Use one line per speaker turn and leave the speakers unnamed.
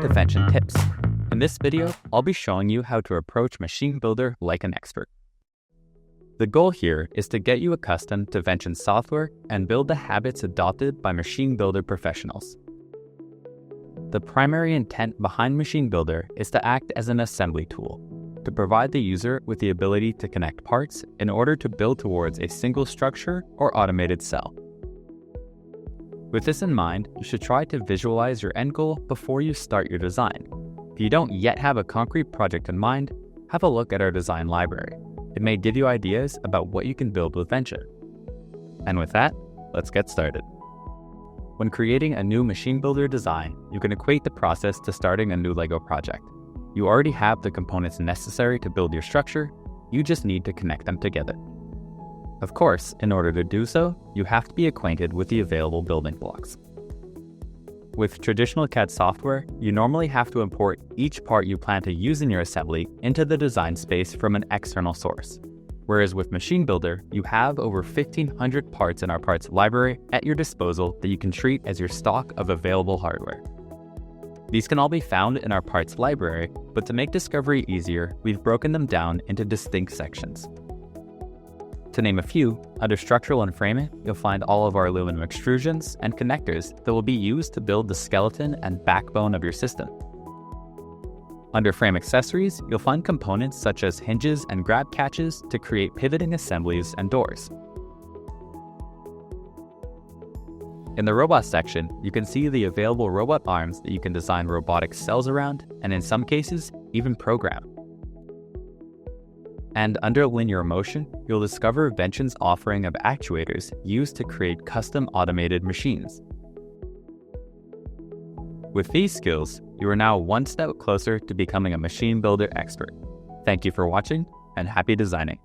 to Vention Tips. In this video, I'll be showing you how to approach MachineBuilder like an expert. The goal here is to get you accustomed to Vention software and build the habits adopted by MachineBuilder professionals. The primary intent behind MachineBuilder is to act as an assembly tool, to provide the user with the ability to connect parts in order to build towards a single structure or automated cell. With this in mind, you should try to visualize your end goal before you start your design. If you don't yet have a concrete project in mind, have a look at our design library. It may give you ideas about what you can build with Vention. And with that, let's get started. When creating a new MachineBuilder design, you can equate the process to starting a new Lego project. You already have the components necessary to build your structure, you just need to connect them together. Of course, in order to do so, you have to be acquainted with the available building blocks. With traditional CAD software, you normally have to import each part you plan to use in your assembly into the design space from an external source. Whereas with MachineBuilder, you have over 1,500 parts in our parts library at your disposal that you can treat as your stock of available hardware. These can all be found in our parts library, but to make discovery easier, we've broken them down into distinct sections. To name a few, under structural and framing, you'll find all of our aluminum extrusions and connectors that will be used to build the skeleton and backbone of your system. Under frame accessories, you'll find components such as hinges and grab catches to create pivoting assemblies and doors. In the robot section, you can see the available robot arms that you can design robotic cells around, and in some cases, even program. And under linear motion, you'll discover Vention's offering of actuators used to create custom automated machines. With these skills, you are now one step closer to becoming a MachineBuilder expert. Thank you for watching, and happy designing.